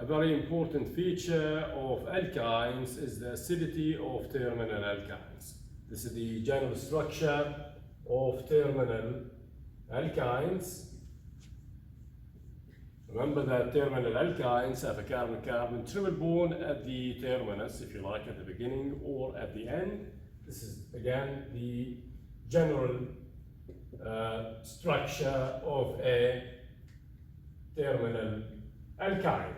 a very important feature of alkynes is the acidity of terminal alkynes. This is the general structure of terminal alkynes. Remember that terminal alkynes have a carbon-carbon triple bond at the terminus, if you like, at the beginning or at the end. This is again the general structure of a terminal alkyne.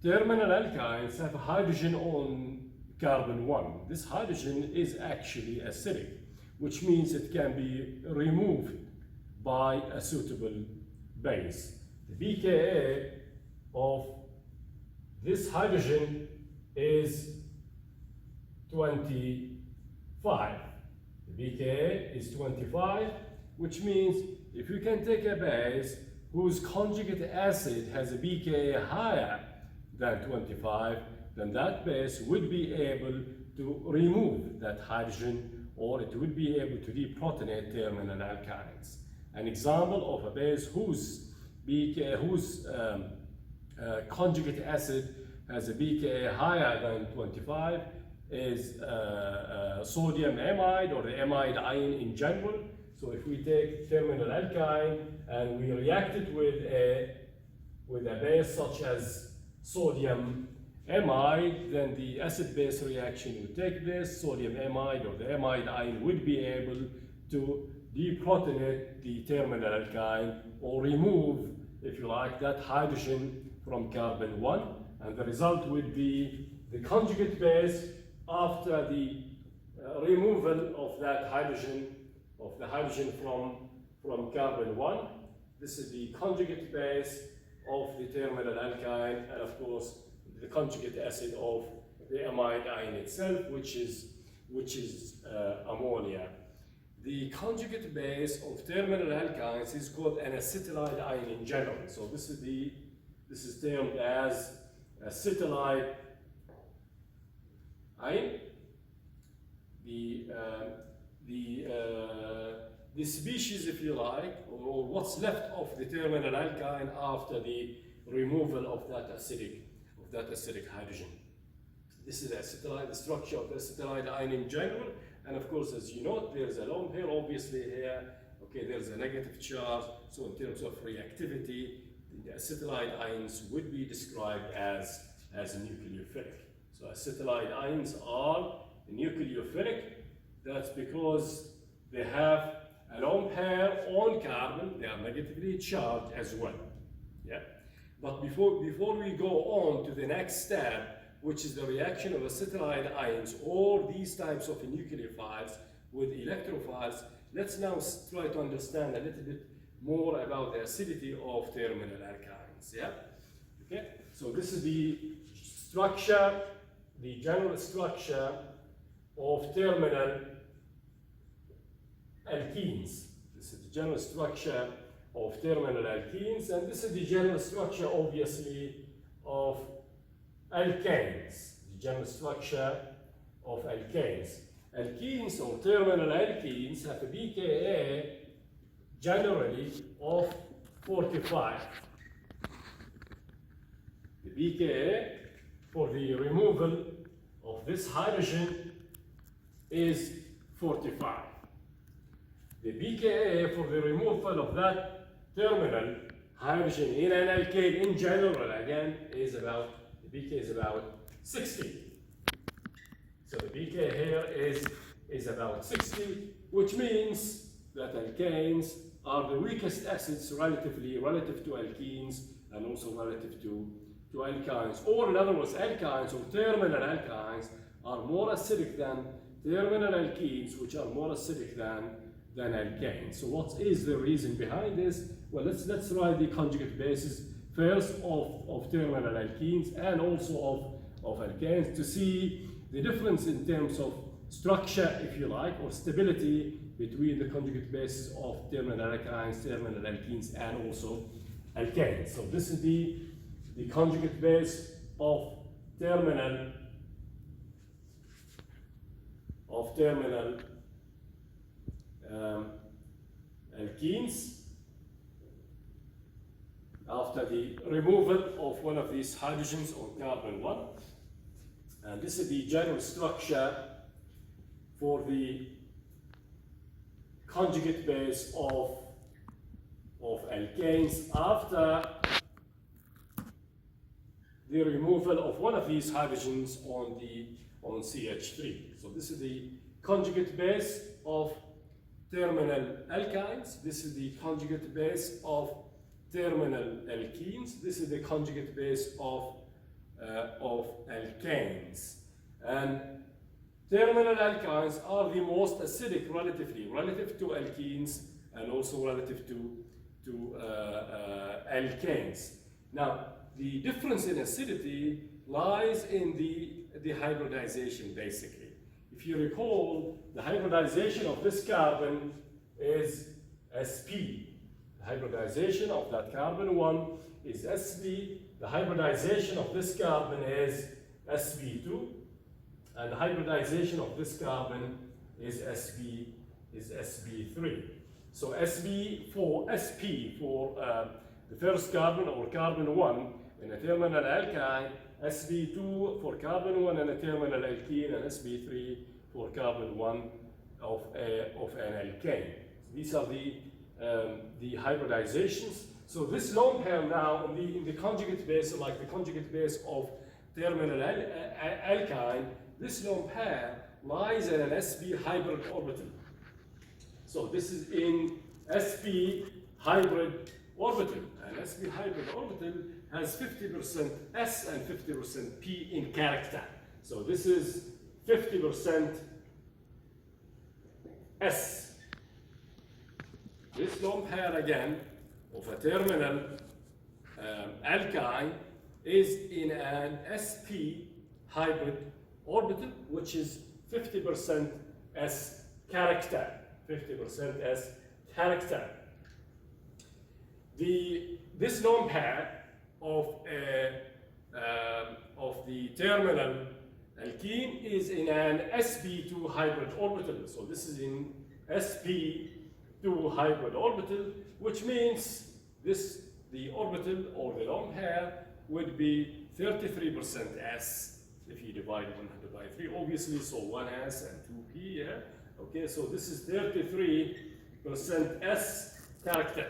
Terminal alkynes have a hydrogen on carbon 1. This hydrogen is actually acidic, which means it can be removed by a suitable base. The pKa of this hydrogen is 25. The pKa is 25, which means if you can take a base whose conjugate acid has a pKa higher than 25, then that base would be able to remove that hydrogen, or it would be able to deprotonate terminal alkynes. An example of a base whose conjugate acid has a pKa higher than 25 is sodium amide, or the amide ion in general. So if we take terminal alkyne and we react it with a base such as sodium amide, then the acid-base reaction would take place. Sodium amide, or the amide ion, would be able to deprotonate the terminal alkyne, or remove, if you like, that hydrogen from carbon 1, and the result would be the conjugate base after the removal of that hydrogen, from carbon 1. This is the conjugate base of the terminal alkyne, and of course the conjugate acid of the amide ion itself, which is ammonia. The conjugate base of terminal alkynes is called an acetylide ion in general. So this is termed as acetylide ion. The species, if you like, or what's left of the terminal alkyne after the removal of that acidic hydrogen. This is acetylide, the structure of the acetylide ion in general. And of course, as you know, there's a lone pair, obviously here. Okay, there's a negative charge. So in terms of reactivity, the acetylide ions would be described as nucleophilic. So acetylide ions are nucleophilic. That's because they have a lone pair on carbon. They are negatively charged as well. Yeah. But before we go on to the next step, which is the reaction of acetylide ions or these types of nucleophiles with electrophiles, let's now try to understand a little bit more about the acidity of terminal alkynes. Yeah? Okay? So this is the structure, the general structure of terminal alkenes. This is the general structure of terminal alkenes, and this is the general structure, obviously, of alkanes, the general structure of alkanes. Alkenes, or terminal alkenes, have a pKa generally of 45. The pKa for the removal of this hydrogen is 45. The pKa for the removal of that terminal hydrogen in an alkane in general, again, is about 60. So the pKa here is about 60, which means that alkanes are the weakest acids relative to alkenes, and also relative to alkynes. Or in other words, alkynes, or terminal alkynes, are more acidic than terminal alkenes, which are more acidic than alkanes. So what is the reason behind this? Well, let's write the conjugate bases first of terminal alkenes and also of alkanes to see the difference in terms of structure, if you like, or stability between the conjugate bases of terminal alkynes, terminal alkenes, and also alkanes. So this is the conjugate base of terminal alkenes. after the removal of one of these hydrogens on carbon 1. And this is the general structure for the conjugate base of alkanes after the removal of one of these hydrogens on CH3. So this is the conjugate base of terminal alkynes. This is the conjugate base of terminal alkenes. This is the conjugate base of alkanes. And terminal alkynes are the most acidic relative to alkenes and also relative to alkanes. Now, the difference in acidity lies in the hybridization, basically. If you recall, the hybridization of this carbon is sp. The hybridization of that carbon 1 is sp. The hybridization of this carbon is sp2. And the hybridization of this carbon is sp3. So sp for the first carbon or carbon 1 in a terminal alkyne, sp2 for carbon 1 in a terminal alkene, and sp3 for carbon 1 of an alkane. These are the hybridizations. So this lone pair now in the conjugate base, like the conjugate base of terminal alkyne, this lone pair lies in an sp hybrid orbital. So this is in sp hybrid orbital. An sp hybrid orbital has 50% s and 50% p in character. So this is 50% s. This lone pair again of a terminal alkyne is in an sp hybrid orbital, which is 50% s character. 50% s character. This lone pair of the terminal alkene is in an sp2 hybrid orbital. So this is in sp2 hybrid orbital, which means the orbital or the lone pair would be 33% s if you divide 100 by 3, obviously, so 1s and 2p, yeah? Okay, so this is 33% s character.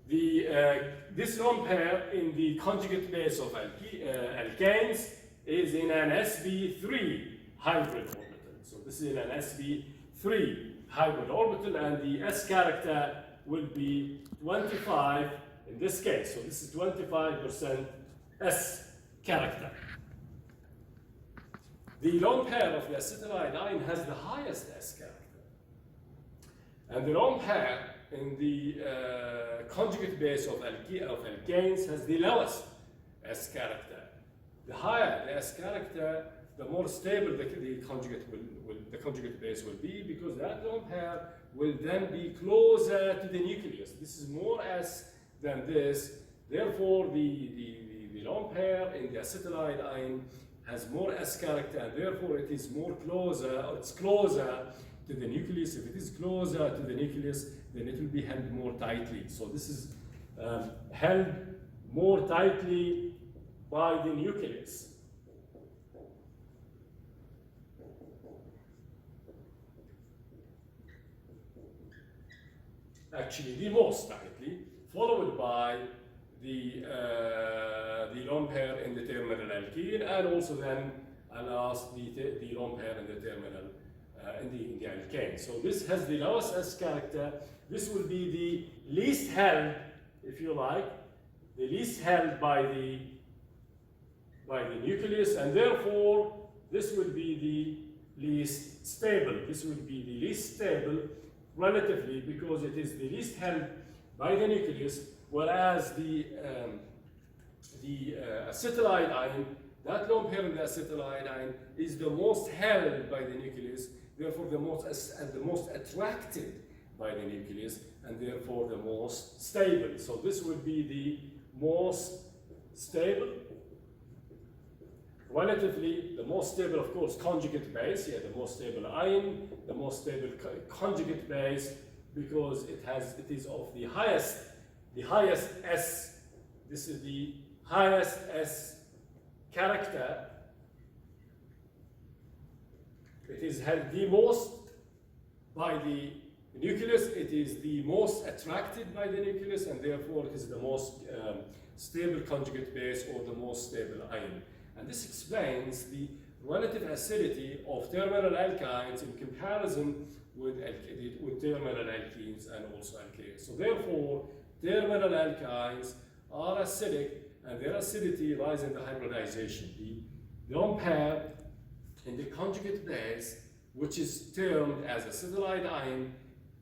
This lone pair in the conjugate base of alkanes is in an sp3 hybrid orbital. So this is in an sp3 hybrid orbital, and the s character will be 25 in this case. So this is 25% s character. The lone pair of the acetylide has the highest s character. And the lone pair in the conjugate base of alkanes has the lowest s character. The higher the s character, the more stable the conjugate base will be, because that lone pair will then be closer to the nucleus. This is more s than this. Therefore, the lone pair in the acetylide has more s character, and therefore it is more closer, or it's closer to the nucleus. If it is closer to the nucleus, then it will be held more tightly. So this is held more tightly by the nucleus. Actually, the most tightly, followed by the lone pair in the terminal alkene, and also then last the lone pair in the terminal in the alkane. So this has the lowest s character. This will be the least held, if you like, the least held by the nucleus, and therefore this will be the least stable. This will be the least stable relatively, because it is the least held by the nucleus, whereas the acetylide ion, that lone pair in the acetylide ion, is the most held by the nucleus, therefore the most attracted by the nucleus, and therefore the most stable. So this would be the most stable, relatively the most stable, of course, conjugate base. Yeah, the most stable ion, the most stable conjugate base, because it is of the highest the highest S, this is the highest S character. It is held the most by the nucleus, it is the most attracted by the nucleus, and therefore it is the most stable conjugate base or the most stable ion. And this explains the relative acidity of terminal alkynes in comparison with terminal alkenes and also alkynes. So therefore, terminal alkynes are acidic, and their acidity lies in the hybridization. The lone pair in the conjugate base, which is termed as acetylide ion,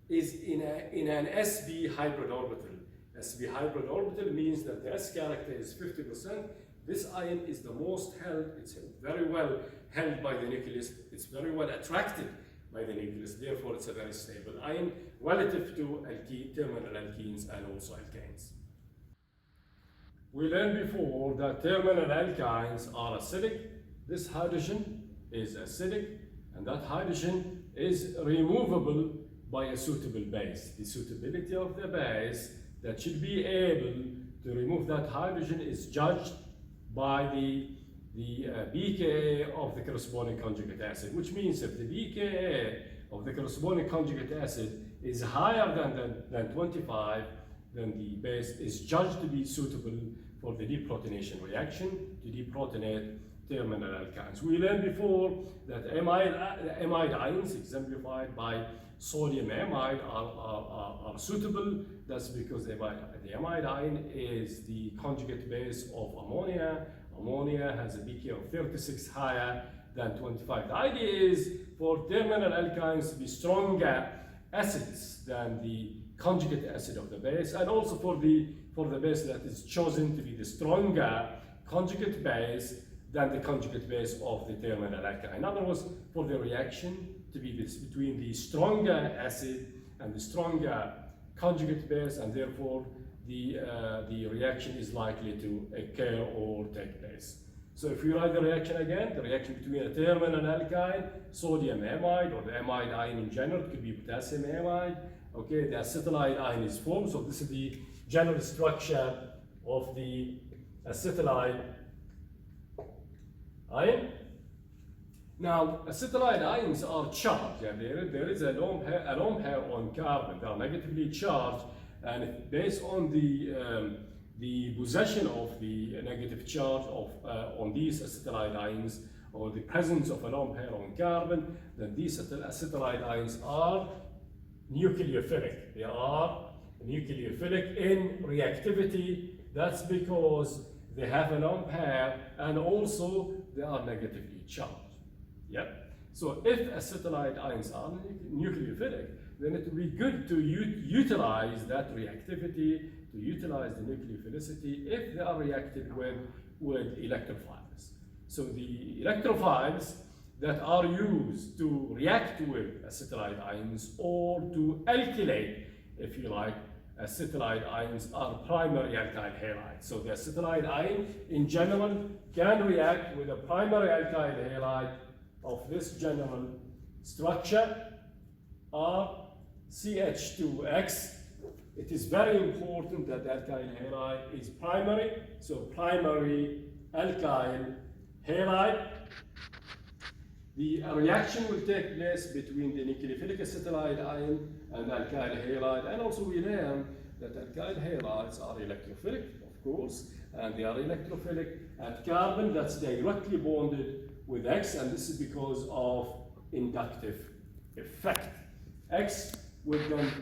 is in an sp hybrid orbital. sp hybrid orbital means that the S character is 50%. This ion is the most held, it's very well held by the nucleus, it's very well attracted by the nucleus, therefore it's a very stable ion relative to terminal alkenes and also alkanes. We learned before that terminal alkynes are acidic. This hydrogen is acidic, and that hydrogen is removable by a suitable base. The suitability of the base that should be able to remove that hydrogen is judged by the pKa of the corresponding conjugate acid, which means if the pKa of the corresponding conjugate acid is higher than 25, then the base is judged to be suitable for the deprotonation reaction to deprotonate terminal alkynes. We learned before that amide ions, exemplified by sodium amide, are suitable. That's because the amide ion is the conjugate base of ammonia. Ammonia has a pK of 36 higher than 25. The idea is for terminal alkynes to be stronger acids than the conjugate acid of the base, and also for the base that is chosen to be the stronger conjugate base than the conjugate base of the terminal alkyne. In other words, for the reaction to be between the stronger acid and the stronger conjugate base, and therefore the reaction is likely to occur or take place. So if we write the reaction again, the reaction between a terminal alkyne, sodium amide, or the amide ion in general, could be potassium amide. Okay, the acetylide ion is formed. So this is the general structure of the acetylide ion. Now, acetylide ions are charged. Yeah, there is a lone pair on carbon. They are negatively charged, and based on the possession of the negative charge on these acetylide ions, or the presence of a lone pair on carbon, then these acetylide ions are nucleophilic. They are nucleophilic in reactivity. That's because they have a lone pair, and also they are negatively charged. Yep. So if acetylide ions are nucleophilic, then it would be good to utilize that reactivity, to utilize the nucleophilicity if they are reacted with electrophiles. So the electrophiles that are used to react with acetylide ions or to alkylate, if you like, acetylide ions are primary alkyl halides. So the acetylide ion in general can react with a primary alkyl halide of this general structure, CH2X. It is very important that the alkyl halide is primary, so primary alkyl halide. The reaction will take place between the nucleophilic acetylide ion and alkyl halide, and also we learn that alkyl halides are electrophilic, of course, and they are electrophilic at carbon that's directly bonded with X, and this is because of inductive effect. X will then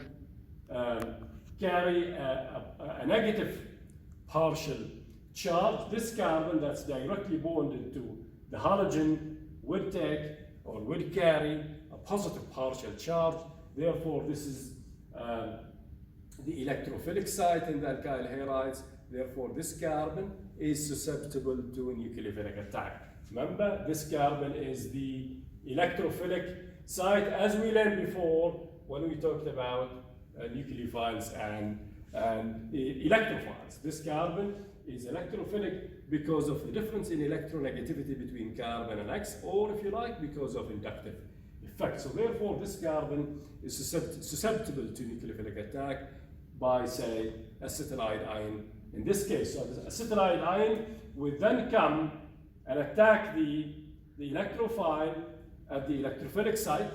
carry a negative partial charge. This carbon that's directly bonded to the halogen would take or would carry a positive partial charge. Therefore, this is the electrophilic site in the alkyl halides. Therefore, this carbon is susceptible to a nucleophilic attack. Remember, this carbon is the electrophilic site, as we learned before when we talked about nucleophiles and electrophiles. This carbon is electrophilic because of the difference in electronegativity between carbon and X, or if you like, because of inductive effect. So therefore, this carbon is susceptible to nucleophilic attack by, say, acetylide ion in this case. So the acetylide ion would then come and attack the electrophile at the electrophilic site,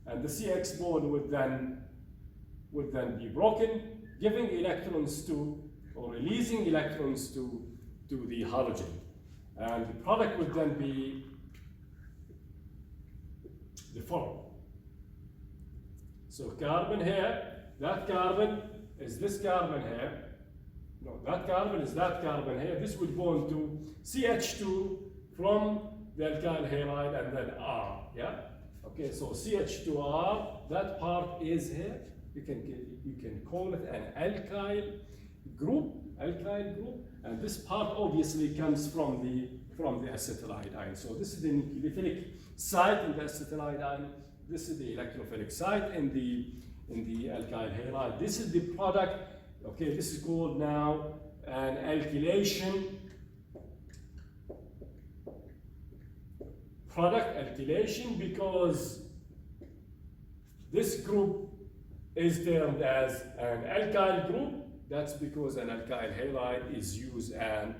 and the CX bond would then be broken, giving electrons to, or releasing electrons to the halogen. And the product would then be the following. So carbon here, that carbon is this carbon here. No, that carbon is that carbon here. This would bond to CH2 from the alkyl halide and then R, yeah? Okay, so CH2R, that part is here. You can call it an alkyl group, and this part obviously comes from the acetylide ion. So this is the nucleophilic site in the acetylide ion. This is the electrophilic site in the alkyl halide. This is the product. Okay, this is called now an alkylation product, alkylation, because this group is termed as an alkyl group. That's because an alkyl halide is used an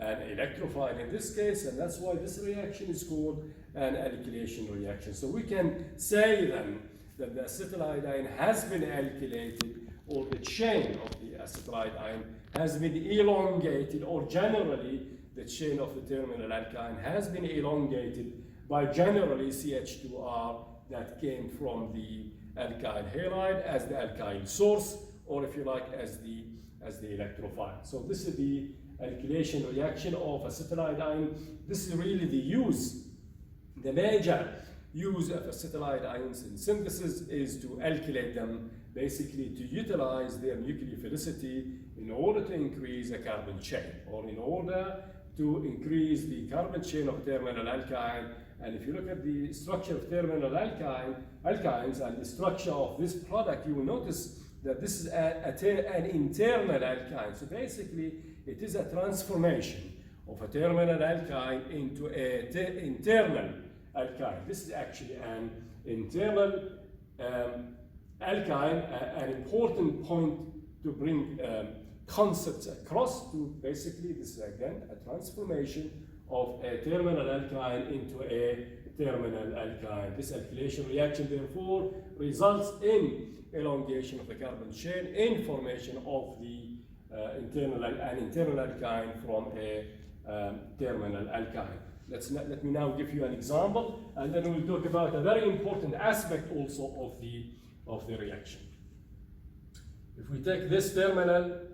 electrophile in this case, and that's why this reaction is called an alkylation reaction. So we can say then that the acetylide ion has been alkylated, or the chain of the acetylide ion has been elongated, or generally the chain of the terminal alkyne has been elongated by generally CH2R that came from the alkyl halide as the alkyl source, or if you like, as the electrophile. So this is the alkylation reaction of acetylide ion. This is really the major use of acetylide ions in synthesis is to alkylate them, basically to utilize their nucleophilicity in order to increase a carbon chain, or in order to increase the carbon chain of terminal alkyne. And if you look at the structure of terminal alkynes and the structure of this product, you will notice that this is an internal alkyne. So basically, it is a transformation of a terminal alkyne into an internal alkyne. This is actually an internal alkyne, an important point to bring concepts across. To basically, this is again a transformation of a terminal alkyne into a terminal alkyne. This alkylation reaction, therefore, results in elongation of the carbon chain, in formation of the internal alkyne from a terminal alkyne. Let me now give you an example, and then we'll talk about a very important aspect also of the reaction. If we take this terminal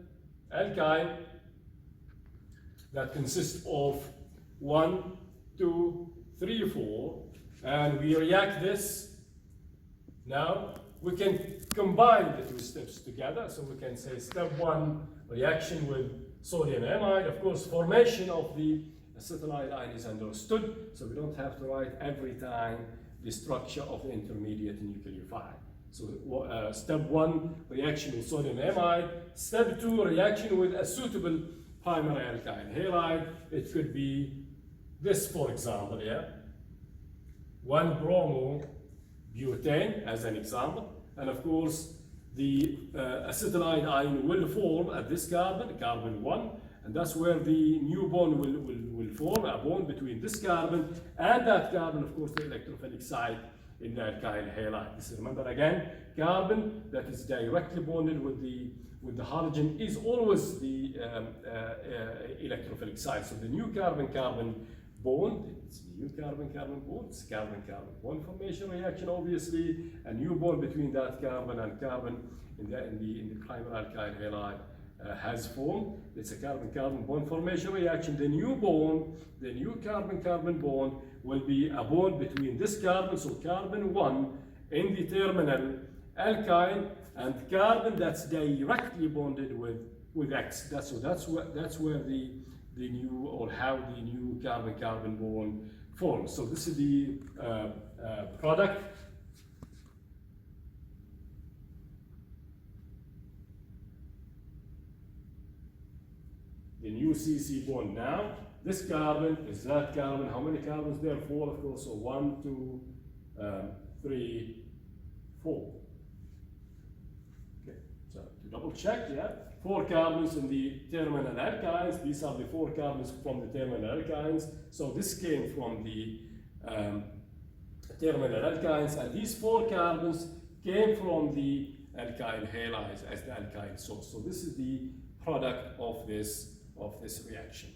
alkyne that consists of 1, 2, 3, 4, and we react this, now we can combine the two steps together. So we can say step 1, reaction with sodium amide. Of course, formation of the acetylide ion is understood, so we don't have to write every time the structure of the intermediate nucleophile. So step 1, reaction with sodium amide. Step 2, reaction with a suitable primary alkyl halide. It could be this, for example, yeah? 1-bromo-butane as an example. And of course, the acetylide ion will form at this carbon, carbon 1, and that's where the new bond will form, a bond between this carbon and that carbon, of course, the electrophilic site in the alkyl halide. This, remember again, carbon that is directly bonded with the halogen is always the electrophilic site. So the new carbon-carbon bond, it's new carbon-carbon bond, it's carbon-carbon bond formation reaction, obviously, a new bond between that carbon and carbon in the primary alkyl halide has formed. It's a carbon-carbon bond formation reaction. The new bond, the new carbon-carbon bond will be a bond between this carbon, so carbon 1 in the terminal alkyne, and carbon that's directly bonded with X. That's where the new, or how the new carbon-carbon bond forms. So this is the product. The new CC bond now. This carbon is that carbon. How many carbons there? 4, of course. So 1, 2, 3, 4. Okay. So to double check, yeah. 4 carbons in the terminal alkynes. These are the 4 carbons from the terminal alkynes. So this came from the terminal alkynes, and these 4 carbons came from the alkyl halides as the alkyl source. So this is the product of this reaction.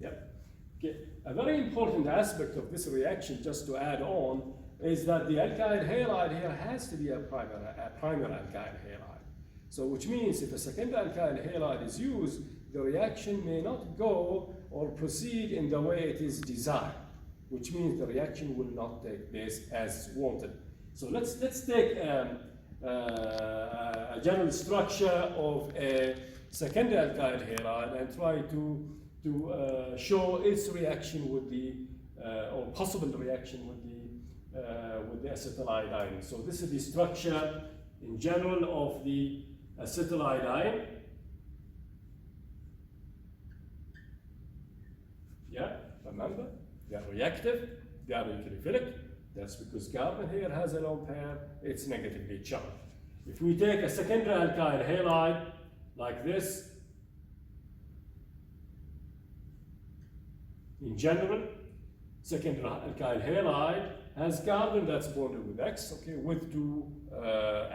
Yep. Okay. A very important aspect of this reaction, just to add on, is that the alkyl halide here has to be a primer alkyl halide. So which means if a second alkyl halide is used, the reaction may not go or proceed in the way it is desired, which means the reaction will not take place as wanted. So let's take a general structure of a second alkyl halide and try to show its reaction with the or possible reaction with the acetylide ion. So this is the structure in general of the acetylide ion. Yeah, remember, they are reactive, they are nucleophilic. That's because carbon here has a lone pair, it's negatively charged. If we take a secondary alkyl halide like this, in general, secondary alkyl halide has carbon that's bonded with X, okay, with 2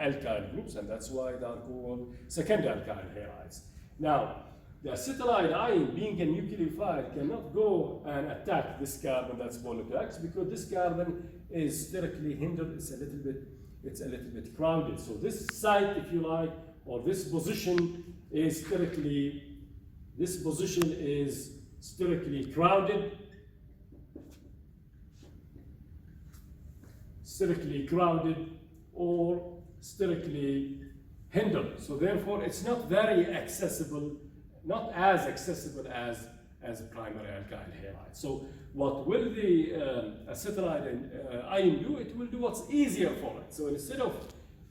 alkyl groups, and that's why they are called secondary alkyl halides. Now, the acetylide ion, being a nucleophile, cannot go and attack this carbon that's bonded to X because this carbon is sterically hindered. It's a little bit crowded. So this site, if you like, or this position is sterically crowded. Sterically crowded or sterically hindered. So therefore, it's not very accessible, not as accessible as a primary alkyl halide. So what will the acetylide ion do? It will do what's easier for it. So instead of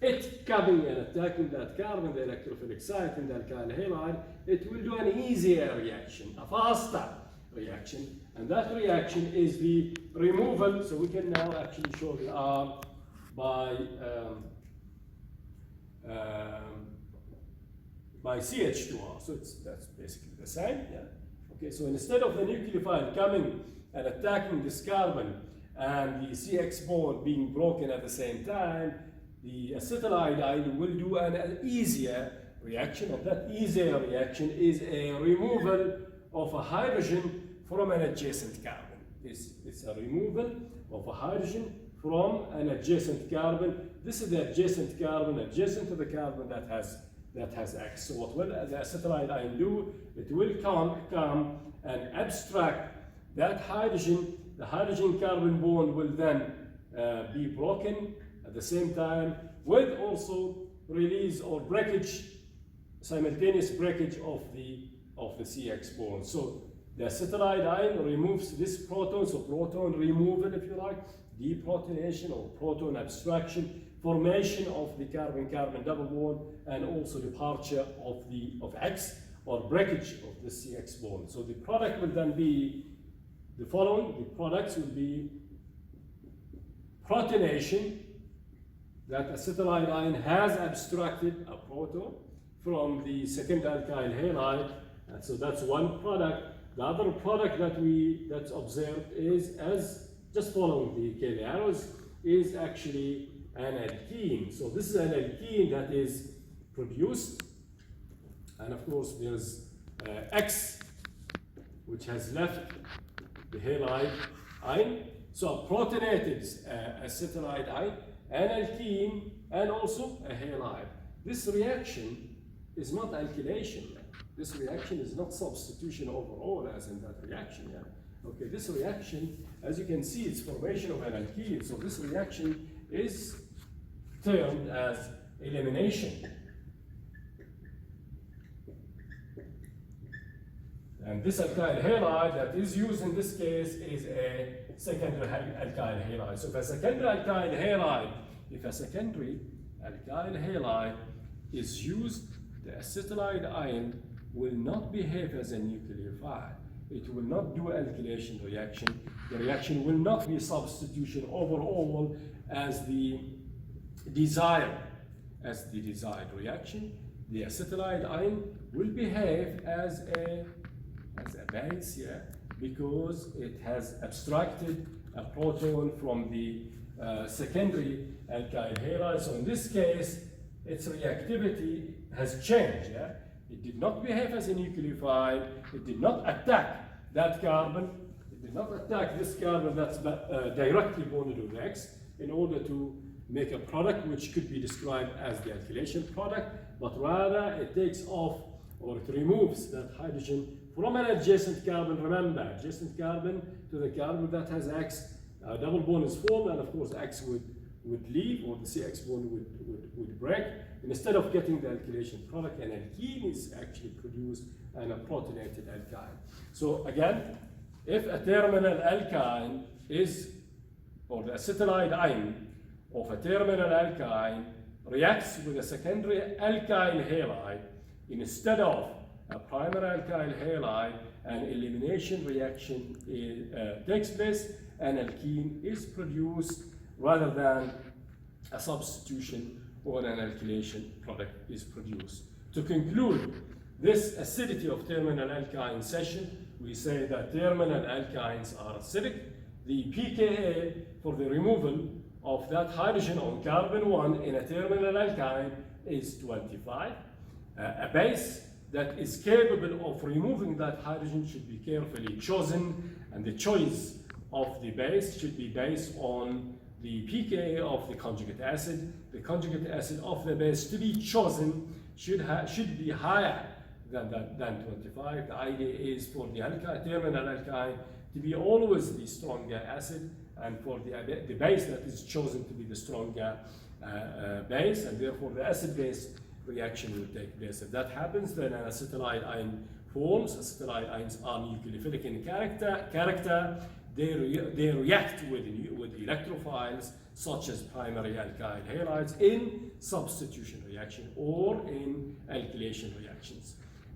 it coming and attacking that carbon, the electrophilic site in the alkyl halide, it will do an easier reaction, a faster reaction. And that reaction is the removal. So we can now actually show the R by CH2R. So that's basically the same. Yeah. Okay. So instead of the nucleophile coming and attacking this carbon and the CX bond being broken at the same time, the acetylide ion will do an easier reaction. And that easier reaction is a removal of a hydrogen from an adjacent carbon. It's a removal of a hydrogen from an adjacent carbon. This is the adjacent carbon, adjacent to the carbon that has X. So what will the acetylide ion do? It will come and abstract that hydrogen. The hydrogen carbon bond will then be broken at the same time with also release or breakage, simultaneous breakage of the CX bond. So the acetylide ion removes this proton, so proton removal, if you like, deprotonation or proton abstraction, formation of the carbon-carbon double bond, and also departure of X or breakage of the CX bond. So the product will then be the following. The products will be protonation, that acetylide ion has abstracted a proton from the second alkyl halide, and so that's one product. The other product that's observed is, as just following the K arrows, is actually an alkene. So this is an alkene that is produced, and of course there's X, which has left the halide ion. So a protonated acetylide ion, an alkene, and also a halide. This reaction is not alkylation. This reaction is not substitution overall, as in that reaction. Yeah? Okay, this reaction, as you can see, it's formation of an alkene. So this reaction is termed as elimination. And this alkyl halide that is used in this case is a secondary alkyl halide. So if a secondary alkyl halide is used, the acetylide ion will not behave as a nucleophile. It will not do alkylation reaction. The reaction will not be substitution overall as the desired reaction. the acetylide ion will behave as a base, yeah, because it has abstracted a proton from the secondary alkyl halide. So in this case, its reactivity has changed. Yeah? It did not behave as a nucleophile. It did not attack that carbon. It did not attack this carbon that's directly bonded with X in order to make a product which could be described as the alkylation product, but rather it takes off or it removes that hydrogen from an adjacent carbon. Remember, adjacent carbon to the carbon that has X, a double bond is formed, and of course X would leave, or the CX bond would break. And instead of getting the alkylation product, an alkene is actually produced and a protonated alkyne. So again, if a terminal alkyne is, or the acetylide ion of a terminal alkyne reacts with a secondary alkyl halide instead of a primary alkyl halide, an elimination reaction takes place, an alkene is produced rather than a substitution or an alkylation product is produced. To conclude this acidity of terminal alkyne session, we say that terminal alkynes are acidic. The pKa for the removal of that hydrogen on carbon 1 in a terminal alkyne is 25. A base that is capable of removing that hydrogen should be carefully chosen, and the choice of the base should be based on the pKa of the conjugate acid. The conjugate acid of the base to be chosen should be higher than 25. The idea is for the terminal alkyne to be always the stronger acid, and for the base that is chosen to be the stronger base, and therefore the acid-base reaction will take place. If that happens, then an acetylide ion forms. Acetylide ions are nucleophilic in character. They react with electrophiles such as primary alkyl halides in substitution reaction or in alkylation reactions.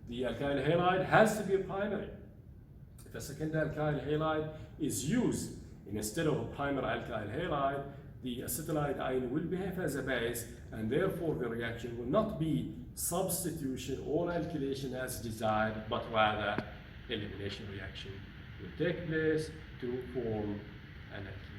The alkyl halide has to be primary. If a second alkyl halide is used instead of a primary alkyl halide, the acetylide ion will behave as a base, and therefore the reaction will not be substitution or alkylation as desired, but rather elimination reaction will take place to form an alkene.